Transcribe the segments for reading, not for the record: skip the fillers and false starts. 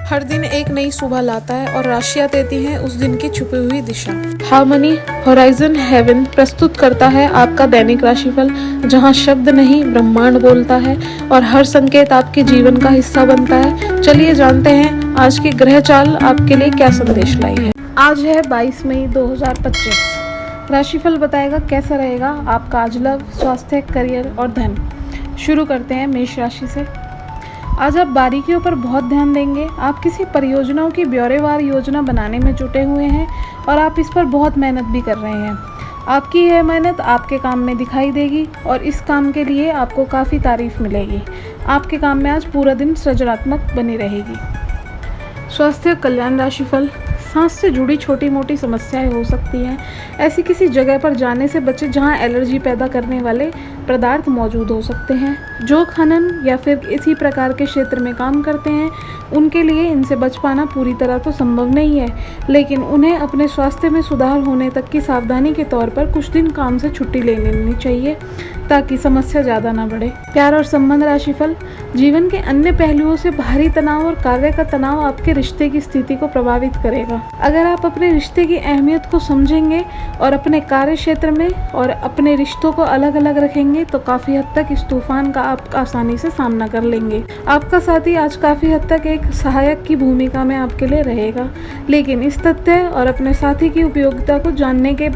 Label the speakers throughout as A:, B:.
A: हर दिन एक नई सुबह लाता है और राशियां देती हैं उस दिन की छुपी हुई दिशा। हार्मनी होराइजन हेवन प्रस्तुत करता है आपका दैनिक राशिफल, जहां शब्द नहीं ब्रह्मांड बोलता है और हर संकेत आपके जीवन का हिस्सा बनता है। चलिए जानते हैं आज की ग्रह चाल आपके लिए क्या संदेश लाई है। आज है 22 मई 2025। राशिफल बताएगा कैसा रहेगा आपका आज लव, स्वास्थ्य, करियर और धन। शुरू करते हैं मेष राशि से। आज आप बारीकियों पर बहुत ध्यान देंगे। आप किसी परियोजनाओं की ब्यौरेवार योजना बनाने में जुटे हुए हैं और आप इस पर बहुत मेहनत भी कर रहे हैं। आपकी यह मेहनत आपके काम में दिखाई देगी और इस काम के लिए आपको काफ़ी तारीफ मिलेगी। आपके काम में आज पूरा दिन सृजनात्मक बनी रहेगी। स्वास्थ्य कल्याण राशिफल। सांस से जुड़ी छोटी मोटी समस्याएं हो सकती हैं। ऐसी किसी जगह पर जाने से बचें जहां एलर्जी पैदा करने वाले पदार्थ मौजूद हो सकते हैं। जो खनन या फिर इसी प्रकार के क्षेत्र में काम करते हैं उनके लिए इनसे बच पाना पूरी तरह तो संभव नहीं है, लेकिन उन्हें अपने स्वास्थ्य में सुधार होने तक की सावधानी के तौर पर कुछ दिन काम से छुट्टी ले लेनी चाहिए ताकि समस्या ज़्यादा ना बढ़े। प्यार और संबंध राशिफल। जीवन के अन्य पहलुओं से भारी तनाव और कार्य का तनाव आपके रिश्ते की स्थिति को प्रभावित करेगा। अगर आप अपने रिश्ते की अहमियत को समझेंगे और अपने कार्य क्षेत्र में और अपने रिश्तों को अलग अलग रखेंगे तो काफ़ी हद तक इस तूफान का आप आसानी से सामना कर लेंगे। आपका साथी आज काफ़ी हद तक एक सहायक की भूमिका में आपके लिए रहेगा, लेकिन इस तथ्य और अपने साथी की उपयोगिता को जानने के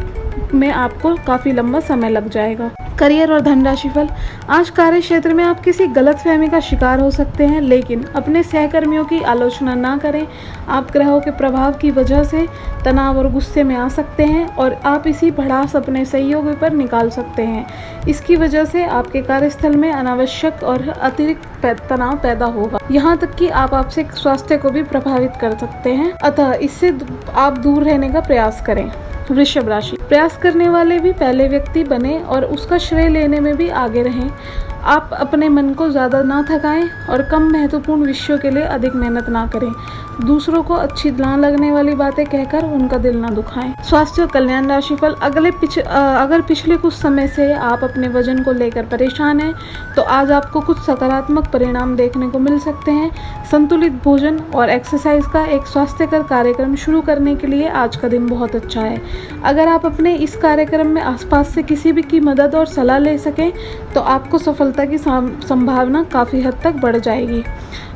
A: में आपको काफ़ी लंबा समय लग जाएगा। करियर और धन राशिफल। आज कार्य क्षेत्र में आप किसी गलतफहमी का शिकार हो सकते हैं, लेकिन अपने सहकर्मियों की आलोचना ना करें। आप ग्रहों के प्रभाव की वजह से तनाव और गुस्से में आ सकते हैं और आप इसी भड़ास अपने सहयोगी पर निकाल सकते हैं। इसकी वजह से आपके कार्यस्थल में अनावश्यक और अतिरिक्त तनाव पैदा होगा, यहाँ तक कि आप आपसे स्वास्थ्य को भी प्रभावित कर सकते हैं। अतः इससे आप दूर रहने का प्रयास करें। वृषभ राशि। प्रयास करने वाले भी पहले व्यक्ति बने और उसका श्रेय लेने में भी आगे रहें। आप अपने मन को ज़्यादा ना थकाएं और कम महत्वपूर्ण विषयों के लिए अधिक मेहनत ना करें। दूसरों को अच्छी ना लगने वाली बातें कहकर उनका दिल ना दुखाएं। स्वास्थ्य और कल्याण राशिफल। अगर पिछले कुछ समय से आप अपने वजन को लेकर परेशान हैं तो आज आपको कुछ सकारात्मक परिणाम देखने को मिल सकते हैं। संतुलित भोजन और एक्सरसाइज का एक स्वास्थ्यकर कार्यक्रम शुरू करने के लिए आज का दिन बहुत अच्छा है। अगर आप अपने इस कार्यक्रम में आसपास से किसी भी की मदद और सलाह ले सकें तो आपको सफलता की संभावना काफ़ी हद तक बढ़ जाएगी।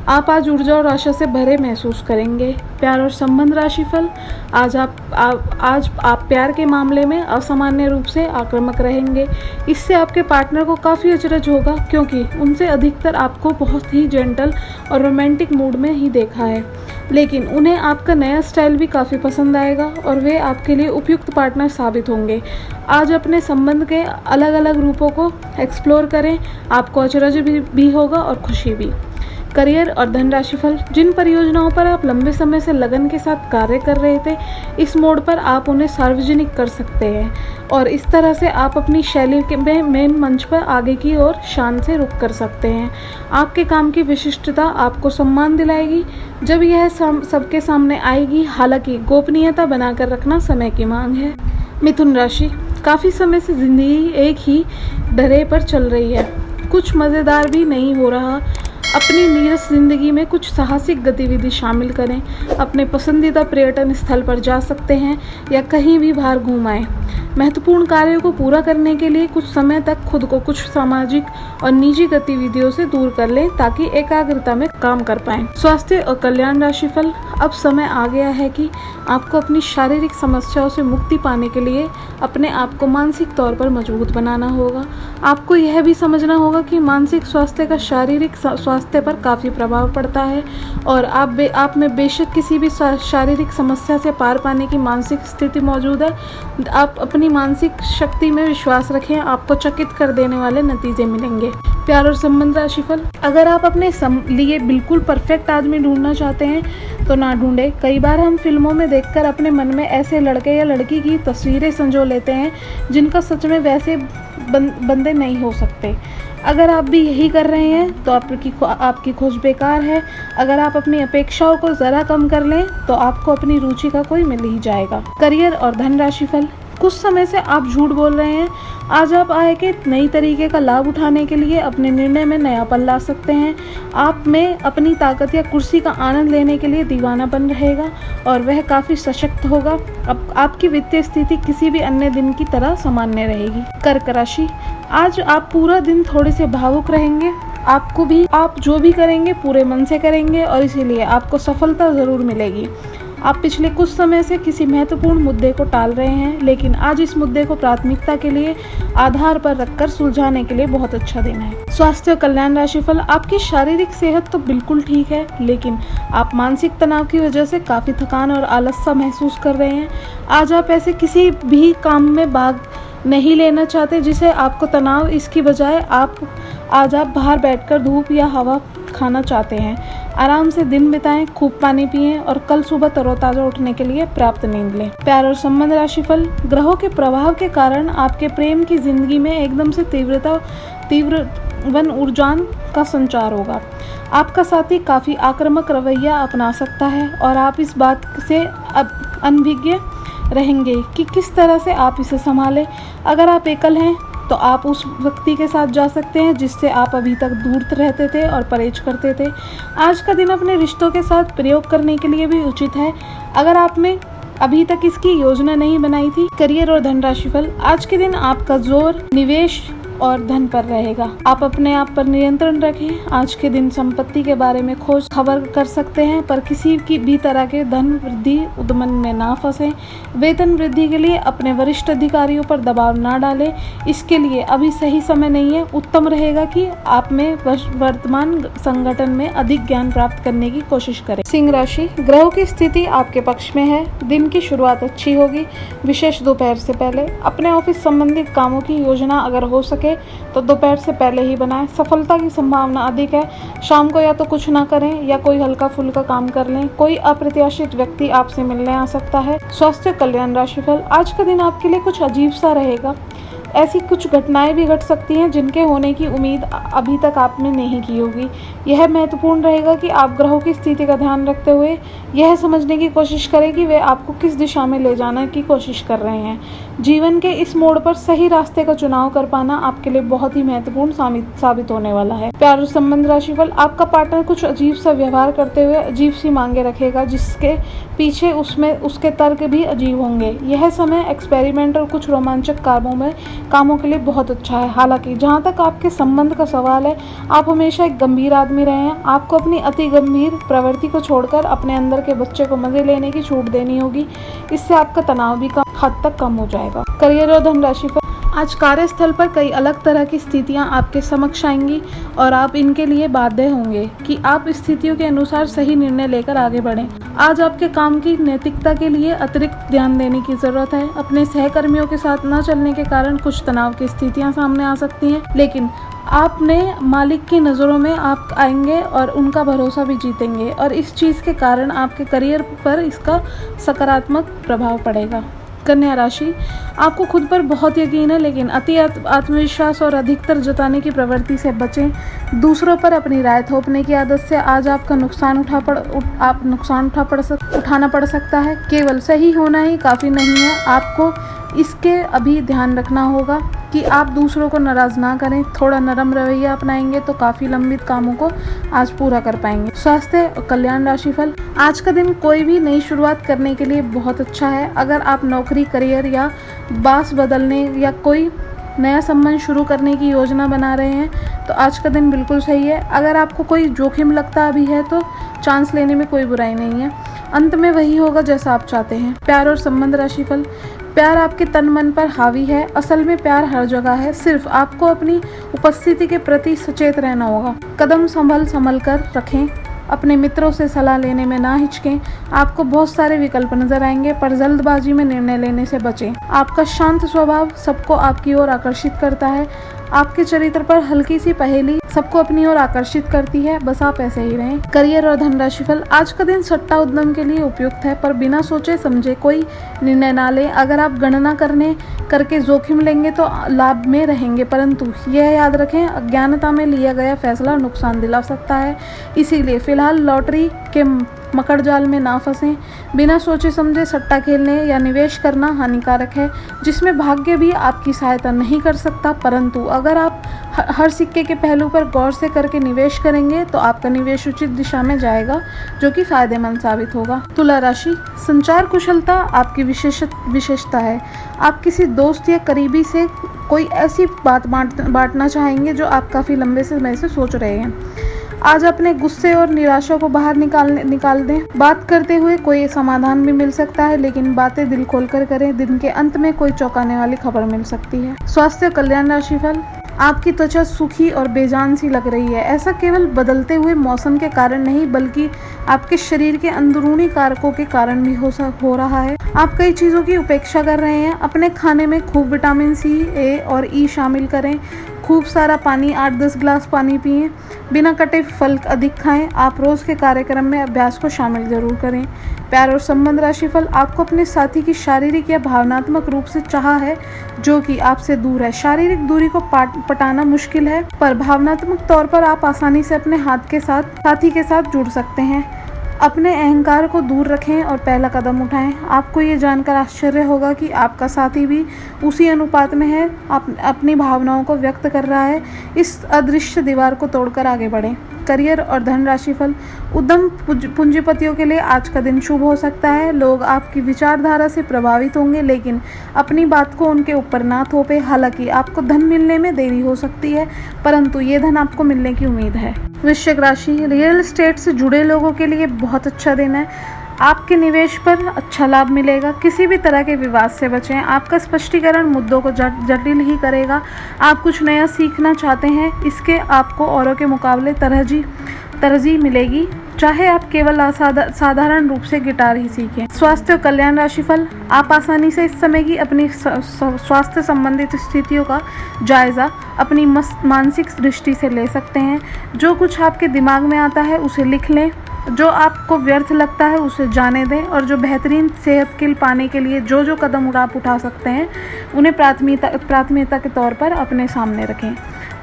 A: आप आज ऊर्जा और आशा से भरे महसूस करेंगे। प्यार और संबंध राशिफल। आज आप प्यार के मामले में असामान्य रूप से आक्रामक रहेंगे। इससे आपके पार्टनर को काफ़ी अचरज होगा, क्योंकि उनसे अधिकतर आपको बहुत ही जेंटल और रोमांटिक मूड में ही देखा है, लेकिन उन्हें आपका नया स्टाइल भी काफ़ी पसंद आएगा और वे आपके लिए उपयुक्त पार्टनर साबित होंगे। आज अपने संबंध के अलग अलग रूपों को एक्सप्लोर करें। आपको अचरज भी होगा और खुशी भी। करियर और धन राशिफल। जिन परियोजनाओं पर आप लंबे समय से लगन के साथ कार्य कर रहे थे, इस मोड़ पर आप उन्हें सार्वजनिक कर सकते हैं और इस तरह से आप अपनी शैली के मेन मंच पर आगे की ओर शान से रुख कर सकते हैं। आपके काम की विशिष्टता आपको सम्मान दिलाएगी जब यह सबके सामने आएगी। हालांकि गोपनीयता बनाकर रखना समय की मांग है। मिथुन राशि। काफ़ी समय से जिंदगी एक ही ढर्रे पर चल रही है, कुछ मज़ेदार भी नहीं हो रहा। अपनी नीरस जिंदगी में कुछ साहसिक गतिविधि शामिल करें। अपने पसंदीदा पर्यटन स्थल पर जा सकते हैं या कहीं भी बाहर घूम आएं। महत्वपूर्ण कार्यों को पूरा करने के लिए कुछ समय तक खुद को कुछ सामाजिक और निजी गतिविधियों से दूर कर लें ताकि एकाग्रता में काम कर पाएं। स्वास्थ्य और कल्याण राशिफल। अब समय आ गया है कि आपको अपनी शारीरिक समस्याओं से मुक्ति पाने के लिए अपने आप को मानसिक तौर पर मजबूत बनाना होगा। आपको यह भी समझना होगा कि मानसिक स्वास्थ्य का शारीरिक स्वास्थ्य पर काफ़ी प्रभाव पड़ता है और आप में बेशक किसी भी शारीरिक समस्या से पार पाने की मानसिक स्थिति मौजूद है। आप अपनी मानसिक शक्ति में विश्वास रखें, आपको चकित कर देने वाले नतीजे मिलेंगे। प्यार और संबंध राशिफल। अगर आप अपने लिए बिल्कुल परफेक्ट आदमी ढूंढना चाहते हैं तो ना ढूंढें। कई बार हम फिल्मों में देखकर अपने मन में ऐसे लड़के या लड़की की तस्वीरें संजो लेते हैं जिनका सच में वैसे बंदे नहीं हो सकते। अगर आप भी यही कर रहे हैं तो आपकी खोज बेकार है। अगर आप अपनी अपेक्षाओं को ज़रा कम कर लें तो आपको अपनी रुचि का कोई मिल ही जाएगा। करियर और धन राशिफल। कुछ समय से आप झूठ बोल रहे हैं। आज आप आय के नई तरीके का लाभ उठाने के लिए अपने निर्णय में नयापन ला सकते हैं। आप में अपनी ताकत या कुर्सी का आनंद लेने के लिए दीवानापन रहेगा और वह काफ़ी सशक्त होगा। अब आपकी वित्तीय स्थिति किसी भी अन्य दिन की तरह सामान्य रहेगी। कर्क राशि, आज आप पूरा दिन थोड़े से भावुक रहेंगे। आप जो भी करेंगे पूरे मन से करेंगे और इसीलिए आपको सफलता ज़रूर मिलेगी। आप पिछले कुछ समय से किसी महत्वपूर्ण मुद्दे को टाल रहे हैं, लेकिन आज इस मुद्दे को प्राथमिकता के लिए आधार पर रखकर सुलझाने के लिए बहुत अच्छा दिन है। स्वास्थ्य और कल्याण राशिफल, आपकी शारीरिक सेहत तो बिल्कुल ठीक है, लेकिन आप मानसिक तनाव की वजह से काफ़ी थकान और आलस सा महसूस कर रहे हैं। आज आप ऐसे किसी भी काम में भाग नहीं लेना चाहते जिसे आपको तनाव, इसकी बजाय आज आप बाहर बैठकर धूप या हवा खाना चाहते हैं। आराम से दिन बिताएं, खूब पानी पिएं और कल सुबह तरोताज़ा उठने के लिए पर्याप्त नींद लें। प्यार और संबंध राशिफल, ग्रहों के प्रभाव के कारण आपके प्रेम की जिंदगी में एकदम से तीव्र ऊर्जान का संचार होगा। आपका साथी काफ़ी आक्रामक रवैया अपना सकता है और आप इस बात से अनभिज्ञ रहेंगे कि किस तरह से आप इसे संभालें। अगर आप एकल हैं तो आप उस व्यक्ति के साथ जा सकते हैं जिससे आप अभी तक दूर रहते थे और परहेज करते थे। आज का दिन अपने रिश्तों के साथ प्रयोग करने के लिए भी उचित है, अगर आपने अभी तक इसकी योजना नहीं बनाई थी। करियर और धन राशिफल, आज के दिन आपका जोर निवेश और धन पर रहेगा। आप अपने आप पर नियंत्रण रखें। आज के दिन संपत्ति के बारे में खोज खबर कर सकते हैं, पर किसी की भी तरह के धन वृद्धि उद्यम में ना फंसें। वेतन वृद्धि के लिए अपने वरिष्ठ अधिकारियों पर दबाव ना डालें, इसके लिए अभी सही समय नहीं है। उत्तम रहेगा कि आप में वर्तमान संगठन में अधिक ज्ञान प्राप्त करने की कोशिश करें। सिंह राशि, ग्रहों की स्थिति आपके पक्ष में है। दिन की शुरुआत अच्छी होगी, विशेष दोपहर से पहले। अपने ऑफिस संबंधित कामों की योजना अगर हो सके तो दोपहर से पहले ही बनाएं। सफलता की संभावना अधिक है। शाम को या तो कुछ ना करें या कोई हल्का फुल्का काम कर लें। कोई अप्रत्याशित व्यक्ति आपसे मिलने आ सकता है। स्वास्थ्य कल्याण राशिफल, आज का दिन आपके लिए कुछ अजीब सा रहेगा। ऐसी कुछ घटनाएं भी घट सकती हैं जिनके होने की उम्मीद अभी तक आपने नहीं की होगी। यह महत्वपूर्ण रहेगा कि आप ग्रहों की स्थिति का ध्यान रखते हुए यह समझने की कोशिश करें कि वे आपको किस दिशा में ले जाने की कोशिश कर रहे हैं। जीवन के इस मोड़ पर सही रास्ते का चुनाव कर पाना आपके लिए बहुत ही महत्वपूर्ण साबित होने वाला है। प्यार और संबंध राशिफल, आपका पार्टनर कुछ अजीब सा व्यवहार करते हुए अजीब सी मांगे रखेगा, जिसके पीछे उसके तर्क भी अजीब होंगे। यह समय एक्सपेरिमेंट और कुछ रोमांचक कामों के लिए बहुत अच्छा है। हालांकि जहां तक आपके संबंध का सवाल है, आप हमेशा एक गंभीर आदमी रहे हैं। आपको अपनी अति गंभीर प्रवृत्ति को छोड़कर अपने अंदर के बच्चे को मजे लेने की छूट देनी होगी। इससे आपका तनाव भी हद तक कम हो जाएगा। करियर और धन राशि पर, आज कार्यस्थल पर कई अलग तरह की स्थितियां आपके समक्ष आएंगी और आप इनके लिए बाध्य होंगे कि आप स्थितियों के अनुसार सही निर्णय लेकर आगे बढ़ें। आज आपके काम की नैतिकता के लिए अतिरिक्त ध्यान देने की जरूरत है। अपने सहकर्मियों के साथ न चलने के कारण कुछ तनाव की स्थितियां सामने आ सकती हैं, लेकिन आपने मालिक की नज़रों में आप आएंगे और उनका भरोसा भी जीतेंगे और इस चीज़ के कारण आपके करियर पर इसका सकारात्मक प्रभाव पड़ेगा। कन्या राशि, आपको खुद पर बहुत यकीन है, लेकिन अति आत्मविश्वास और अधिकतर जताने की प्रवृत्ति से बचें। दूसरों पर अपनी राय थोपने की आदत से आज आपका नुकसान उठाना पड़ सकता है। केवल सही होना ही काफ़ी नहीं है, आपको इसके अभी ध्यान रखना होगा कि आप दूसरों को नाराज़ ना करें। थोड़ा नरम रवैया अपनाएंगे तो काफ़ी लंबित कामों को आज पूरा कर पाएंगे। स्वास्थ्य और कल्याण राशिफल, आज का दिन कोई भी नई शुरुआत करने के लिए बहुत अच्छा है। अगर आप नौकरी, करियर या बास बदलने या कोई नया संबंध शुरू करने की योजना बना रहे हैं तो आज का दिन बिल्कुल सही है। अगर आपको कोई जोखिम लगता भी है तो चांस लेने में कोई बुराई नहीं है। अंत में वही होगा जैसा आप चाहते हैं। प्यार और संबंध राशिफल, प्यार आपके तन मन पर हावी है। असल में प्यार हर जगह है, सिर्फ आपको अपनी उपस्थिति के प्रति सचेत रहना होगा। कदम संभल कर रखें। अपने मित्रों से सलाह लेने में ना हिचकें। आपको बहुत सारे विकल्प नजर आएंगे, पर जल्दबाजी में निर्णय लेने से बचें। आपका शांत स्वभाव सबको आपकी ओर आकर्षित करता है। आपके चरित्र पर हल्की सी पहेली सबको अपनी ओर आकर्षित करती है, बस आप ऐसे ही रहें। करियर और धन राशिफल, आज का दिन सट्टा उद्यम के लिए उपयुक्त है, पर बिना सोचे समझे कोई निर्णय ना लें। अगर आप गणना करके जोखिम लेंगे तो लाभ में रहेंगे, परंतु यह याद रखें, अज्ञानता में लिया गया फैसला नुकसान दिला सकता है। इसीलिए फिलहाल लॉटरी के मकड़ जाल में ना फंसें। बिना सोचे समझे सट्टा खेलने या निवेश करना हानिकारक है, जिसमें भाग्य भी आपकी सहायता नहीं कर सकता। परंतु अगर आप हर सिक्के के पहलू पर गौर से करके निवेश करेंगे तो आपका निवेश उचित दिशा में जाएगा, जो कि फायदेमंद साबित होगा। तुला राशि, संचार कुशलता आपकी विशेषता है। आप किसी दोस्त या करीबी से कोई ऐसी बात बांटना चाहेंगे जो आप काफ़ी लंबे समय से सोच रहे हैं। आज अपने गुस्से और निराशा को बाहर निकाल दें। बात करते हुए कोई समाधान भी मिल सकता है, लेकिन बातें दिल खोलकर करें। दिन के अंत में कोई चौंकाने वाली खबर मिल सकती है। स्वास्थ्य कल्याण राशिफल, आपकी त्वचा सूखी और बेजान सी लग रही है। ऐसा केवल बदलते हुए मौसम के कारण नहीं, बल्कि आपके शरीर के अंदरूनी कारकों के कारण भी हो रहा है। आप कई चीज़ों की उपेक्षा कर रहे हैं। अपने खाने में खूब विटामिन सी, ए और ई शामिल करें। खूब सारा पानी, 8-10 गिलास पानी पिएं। बिना कटे फल अधिक खाएं। आप रोज़ के कार्यक्रम में अभ्यास को शामिल जरूर करें। प्यार और संबंध राशिफल, आपको अपने साथी की शारीरिक या भावनात्मक रूप से चाह है जो कि आपसे दूर है। शारीरिक दूरी को पटाना मुश्किल है, पर भावनात्मक तौर पर आप आसानी से अपने साथी के साथ जुड़ सकते हैं। अपने अहंकार को दूर रखें और पहला कदम उठाएं। आपको ये जानकर आश्चर्य होगा कि आपका साथी भी उसी अनुपात में है, अपनी भावनाओं को व्यक्त कर रहा है। इस अदृश्य दीवार को तोड़कर आगे बढ़ें। करियर और धन राशिफल, उद्यम पूंजीपतियों के लिए आज का दिन शुभ हो सकता है। लोग आपकी विचारधारा से प्रभावित होंगे, लेकिन अपनी बात को उनके ऊपर ना थोपे। हालांकि आपको धन मिलने में देरी हो सकती है, परंतु ये धन आपको मिलने की उम्मीद है। वृश्चिक राशि, रियल एस्टेट से जुड़े लोगों के लिए बहुत अच्छा दिन है। आपके निवेश पर अच्छा लाभ मिलेगा। किसी भी तरह के विवाद से बचें। आपका स्पष्टीकरण मुद्दों को जटिल ही करेगा। आप कुछ नया सीखना चाहते हैं, इसके आपको औरों के मुकाबले तरजीह मिलेगी, चाहे आप केवल साधारण रूप से गिटार ही सीखें। स्वास्थ्य और कल्याण राशिफल, आप आसानी से इस समय की अपनी स्वास्थ्य संबंधित स्थितियों का जायजा अपनी मानसिक दृष्टि से ले सकते हैं। जो कुछ आपके दिमाग में आता है उसे लिख लें। जो आपको व्यर्थ लगता है उसे जाने दें, और जो बेहतरीन सेहत के पाने के लिए जो कदम आप उठा सकते हैं उन्हें प्राथमिकता के तौर पर अपने सामने रखें।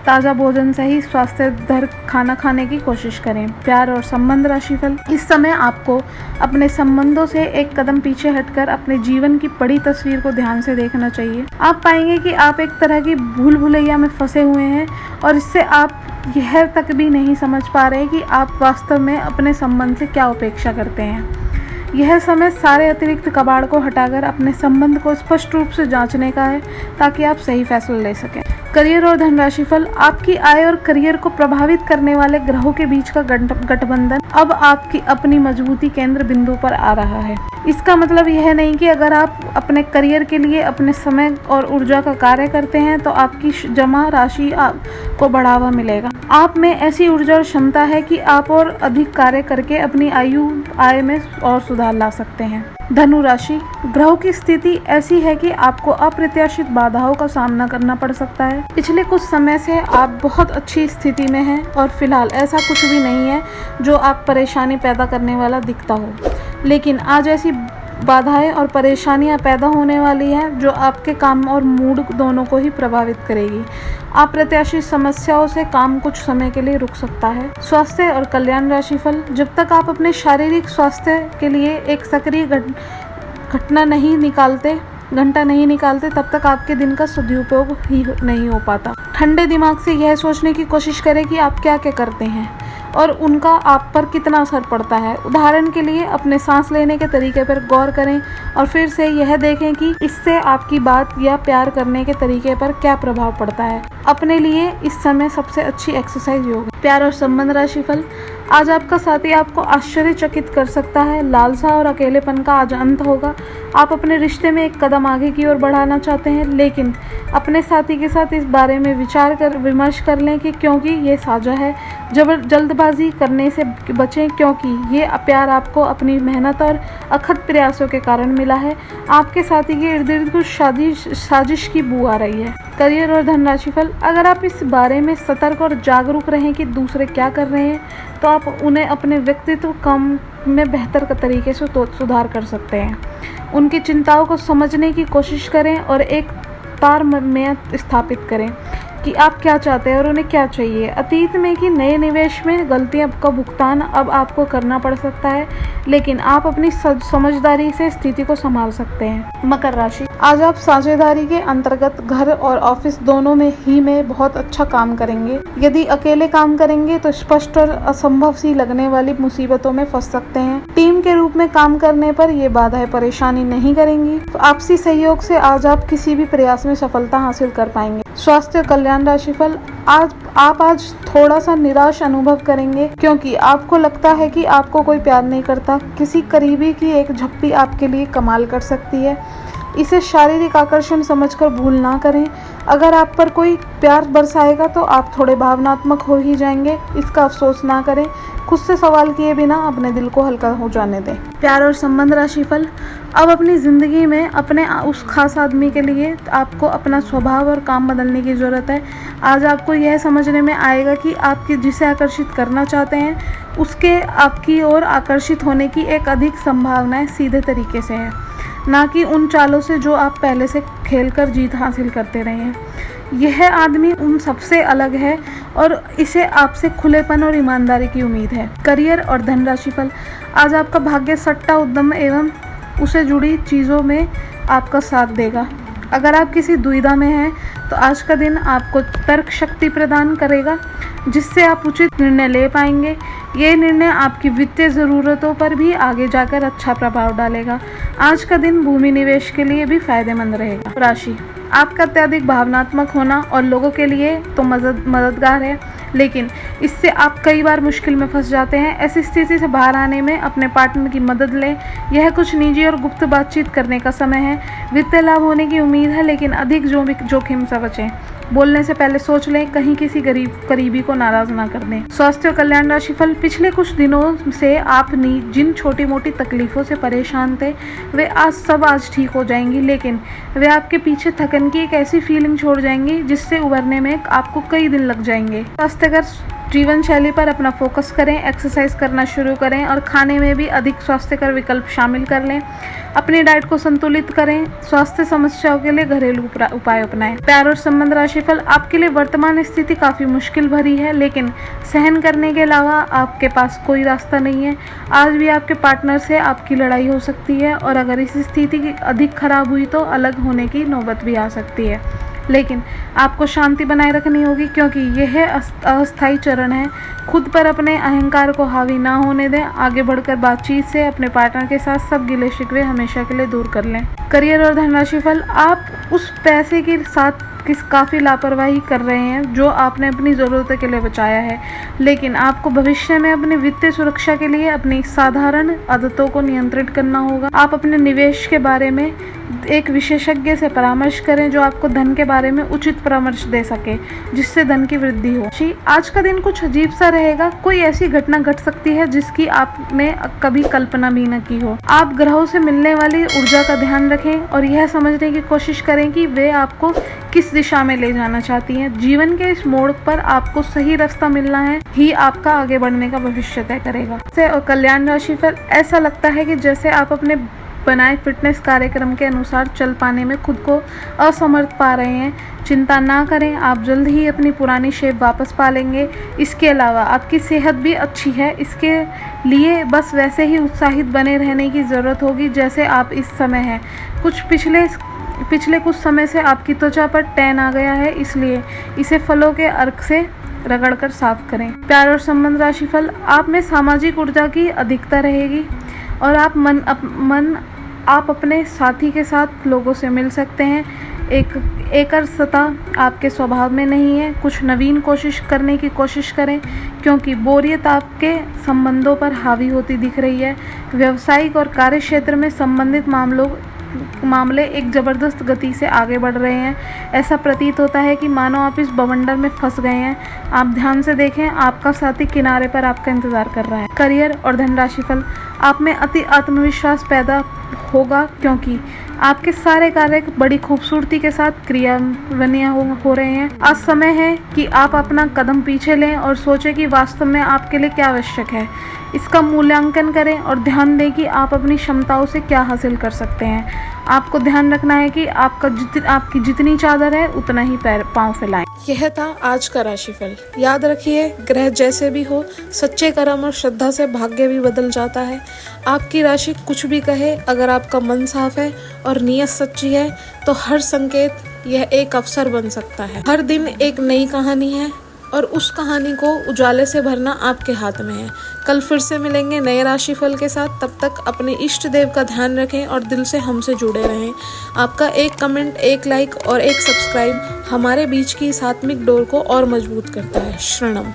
A: ताज़ा भोजन सही स्वास्थ्यकर खाना खाने की कोशिश करें। प्यार और संबंध राशिफल, इस समय आपको अपने संबंधों से एक कदम पीछे हटकर अपने जीवन की बड़ी तस्वीर को ध्यान से देखना चाहिए। आप पाएंगे कि आप एक तरह की भूल भुलैया में फंसे हुए हैं, और इससे आप यह तक भी नहीं समझ पा रहे कि आप वास्तव में अपने संबंध से क्या अपेक्षा करते हैं। यह समय सारे अतिरिक्त कबाड़ को हटाकर अपने संबंध को स्पष्ट रूप से जांचने का है, ताकि आप सही फैसला ले सकें। करियर और धन राशिफल, आपकी आय और करियर को प्रभावित करने वाले ग्रहों के बीच का गठबंधन अब आपकी अपनी मजबूती केंद्र बिंदु पर आ रहा है। इसका मतलब यह नहीं कि अगर आप अपने करियर के लिए अपने समय और ऊर्जा का कार्य करते हैं तो आपकी जमा राशि को बढ़ावा मिलेगा। आप में ऐसी ऊर्जा और क्षमता है कि आप और अधिक कार्य करके अपनी आय में और सुधार ला सकते हैं। धनु राशि, ग्रहों की स्थिति ऐसी है कि आपको अप्रत्याशित बाधाओं का सामना करना पड़ सकता है। पिछले कुछ समय से आप बहुत अच्छी स्थिति में हैं, और फिलहाल ऐसा कुछ भी नहीं है जो आप परेशानी पैदा करने वाला दिखता हो, लेकिन आज ऐसी बाधाएं और परेशानियां पैदा होने वाली हैं जो आपके काम और मूड दोनों को ही प्रभावित करेगी। अप्रत्याशित समस्याओं से काम कुछ समय के लिए रुक सकता है। स्वास्थ्य और कल्याण राशिफल, जब तक आप अपने शारीरिक स्वास्थ्य के लिए एक सक्रिय घंटा नहीं निकालते तब तक आपके दिन का सदुपयोग ही नहीं हो पाता। ठंडे दिमाग से यह सोचने की कोशिश करें कि आप क्या क्या करते हैं और उनका आप पर कितना असर पड़ता है। उदाहरण के लिए अपने सांस लेने के तरीके पर गौर करें और फिर से यह देखें कि इससे आपकी बात या प्यार करने के तरीके पर क्या प्रभाव पड़ता है। अपने लिए इस समय सबसे अच्छी एक्सरसाइज योग है। प्यार और संबंध राशिफल, आज आपका साथी आपको आश्चर्यचकित कर सकता है। लालसा और अकेलेपन का आज अंत होगा। आप अपने रिश्ते में एक कदम आगे की ओर बढ़ाना चाहते हैं, लेकिन अपने साथी के साथ इस बारे में विमर्श कर लें कि क्योंकि ये साझा है। जल्दबाजी करने से बचें, क्योंकि ये प्यार आपको अपनी मेहनत और अथक प्रयासों के कारण मिला है। आपके साथी के इर्द गिर्द कुछ साजिश की बू आ रही है। करियर और धन राशिफल, अगर आप इस बारे में सतर्क और जागरूक रहें कि दूसरे क्या कर रहे हैं, तो आप उन्हें अपने व्यक्तित्व काम में बेहतर तरीके से सुधार कर सकते हैं। उनकी चिंताओं को समझने की कोशिश करें और एक तारतम्य स्थापित करें। कि आप क्या चाहते हैं और उन्हें क्या चाहिए। अतीत में कि नए निवेश में गलतियों का भुगतान अब आपको करना पड़ सकता है, लेकिन आप अपनी समझदारी से स्थिति को संभाल सकते हैं। मकर राशि, आज आप साझेदारी के अंतर्गत घर और ऑफिस दोनों में बहुत अच्छा काम करेंगे। यदि अकेले काम करेंगे तो स्पष्ट और असंभव सी लगने वाली मुसीबतों में फंस सकते हैं। टीम के रूप में काम करने पर ये बाधाएं परेशानी नहीं करेंगी। आपसी सहयोग से आज आप किसी भी प्रयास में सफलता हासिल कर पाएंगे। स्वास्थ्य और कल्याण राशिफल, आप आज थोड़ा सा निराश अनुभव करेंगे क्योंकि आपको लगता है कि आपको कोई प्यार नहीं करता। किसी करीबी की एक झप्पी आपके लिए कमाल कर सकती है। इसे शारीरिक आकर्षण समझकर भूल ना करें। अगर आप पर कोई प्यार बरसाएगा तो आप थोड़े भावनात्मक हो ही जाएंगे। इसका अफसोस ना करें। खुद से सवाल किए बिना अपने दिल को हल्का हो जाने दें। प्यार और संबंध राशिफल, अब अपनी ज़िंदगी में अपने उस खास आदमी के लिए आपको अपना स्वभाव और काम बदलने की ज़रूरत है। आज आपको यह समझने में आएगा कि आप जिसे आकर्षित करना चाहते हैं उसके आपकी ओर आकर्षित होने की एक अधिक संभावनाएं सीधे तरीके से है, ना कि उन चालों से जो आप पहले से खेलकर जीत हासिल करते रहे हैं। यह आदमी उन सबसे अलग है और इसे आपसे खुलेपन और ईमानदारी की उम्मीद है। करियर और धन राशिफल, आज आपका भाग्य सट्टा उद्यम एवं उसे जुड़ी चीज़ों में आपका साथ देगा। अगर आप किसी दुविधा में हैं तो आज का दिन आपको तर्क शक्ति प्रदान करेगा जिससे आप उचित निर्णय ले पाएंगे। ये निर्णय आपकी वित्तीय ज़रूरतों पर भी आगे जाकर अच्छा प्रभाव डालेगा। आज का दिन भूमि निवेश के लिए भी फायदेमंद रहेगा। राशि, आपका अत्यधिक भावनात्मक होना और लोगों के लिए तो मददगार है, लेकिन इससे आप कई बार मुश्किल में फंस जाते हैं। ऐसी स्थिति से बाहर आने में अपने पार्टनर की मदद लें। यह कुछ निजी और गुप्त बातचीत करने का समय है। वित्तीय लाभ होने की उम्मीद है, लेकिन अधिक जोखिम से बचें। बोलने से पहले सोच लें, कहीं किसी करीबी को नाराज ना कर दें। स्वास्थ्य और कल्याण राशिफल, पिछले कुछ दिनों से आप जिन छोटी मोटी तकलीफों से परेशान थे वे आज ठीक हो जाएंगी, लेकिन वे आपके पीछे थकन की एक ऐसी फीलिंग छोड़ जाएंगी जिससे उभरने में आपको कई दिन लग जाएंगे। स्वास्थ्यकर जीवन शैली पर अपना फोकस करें, एक्सरसाइज करना शुरू करें और खाने में भी अधिक स्वास्थ्यकर विकल्प शामिल कर लें। अपनी डाइट को संतुलित करें। स्वास्थ्य समस्याओं के लिए घरेलू उपाय अपनाएं। प्यार और संबंध राशिफल, आपके लिए वर्तमान स्थिति काफ़ी मुश्किल भरी है, लेकिन सहन करने के अलावा आपके पास कोई रास्ता नहीं है। आज भी आपके पार्टनर से आपकी लड़ाई हो सकती है और अगर इस स्थिति अधिक खराब हुई तो अलग होने की नौबत भी आ सकती है, लेकिन आपको शांति बनाए रखनी होगी क्योंकि यह अस्थायी चरण है। खुद पर अपने अहंकार को हावी ना होने दें। आगे बढ़कर बातचीत से अपने पार्टनर के साथ सब गिले शिकवे हमेशा के लिए दूर कर लें। करियर और धनराशिफल, आप उस पैसे के साथ काफ़ी लापरवाही कर रहे हैं जो आपने अपनी ज़रूरत के लिए बचाया है, लेकिन आपको भविष्य में अपनी वित्तीय सुरक्षा के लिए अपनी साधारण आदतों को नियंत्रित करना होगा। आप अपने निवेश के बारे में एक विशेषज्ञ से परामर्श करें जो आपको धन के बारे में उचित परामर्श दे सके जिससे धन की वृद्धि हो। आज का दिन कुछ अजीब सा रहेगा। कोई ऐसी घटना घट सकती है जिसकी आपने कभी कल्पना भी न की हो। आप ग्रहों से मिलने वाली ऊर्जा का ध्यान रखें और यह समझने की कोशिश करें कि वे आपको किस दिशा में ले जाना चाहती हैं। जीवन के इस मोड़ पर आपको सही रास्ता मिलना है ही आपका आगे बढ़ने का भविष्य तय करेगा। और कल्याण राशि पर ऐसा लगता है कि जैसे आप अपने बनाए फिटनेस कार्यक्रम के अनुसार चल पाने में खुद को असमर्थ पा रहे हैं। चिंता ना करें, आप जल्द ही अपनी पुरानी शेप वापस पा लेंगे। इसके अलावा आपकी सेहत भी अच्छी है, इसके लिए बस वैसे ही उत्साहित बने रहने की ज़रूरत होगी जैसे आप इस समय हैं। पिछले कुछ समय से आपकी त्वचा पर टैन आ गया है, इसलिए इसे फलों के अर्क से रगड़कर साफ करें। प्यार और संबंध राशिफल, आप में सामाजिक ऊर्जा की अधिकता रहेगी और आप अपने साथी के साथ लोगों से मिल सकते हैं। एकरसता आपके स्वभाव में नहीं है। कुछ नवीन कोशिश करने की कोशिश करें क्योंकि बोरियत आपके संबंधों पर हावी होती दिख रही है। व्यावसायिक और कार्य क्षेत्र में संबंधित मामले एक ज़बरदस्त गति से आगे बढ़ रहे हैं। ऐसा प्रतीत होता है कि मानो आप इस बवंडर में फंस गए हैं। आप ध्यान से देखें, आपका साथी किनारे पर आपका इंतजार कर रहा है। करियर और धन राशिफल, आप में अति आत्मविश्वास पैदा होगा क्योंकि आपके सारे कार्य बड़ी खूबसूरती के साथ क्रियान्वयन हो रहे हैं। आज समय है कि आप अपना कदम पीछे लें और सोचें कि वास्तव में आपके लिए क्या आवश्यक है। इसका मूल्यांकन करें और ध्यान दें कि आप अपनी क्षमताओं से क्या हासिल कर सकते हैं। आपको ध्यान रखना है कि आपकी जितनी चादर है उतना ही पाँव फैलाएं। यह था आज का राशिफल। याद रखिए, ग्रह जैसे भी हो, सच्चे कर्म और श्रद्धा से भाग्य भी बदल जाता है। आपकी राशि कुछ भी कहे, अगर आपका मन साफ है और नीयत सच्ची है तो हर संकेत यह एक अवसर बन सकता है। हर दिन एक नई कहानी है और उस कहानी को उजाले से भरना आपके हाथ में है। कल फिर से मिलेंगे नए राशिफल के साथ। तब तक अपने इष्ट देव का ध्यान रखें और दिल से हमसे जुड़े रहें। आपका एक कमेंट, एक लाइक और एक सब्सक्राइब हमारे बीच की इस आत्मिक डोर को और मजबूत करता है। शरणम।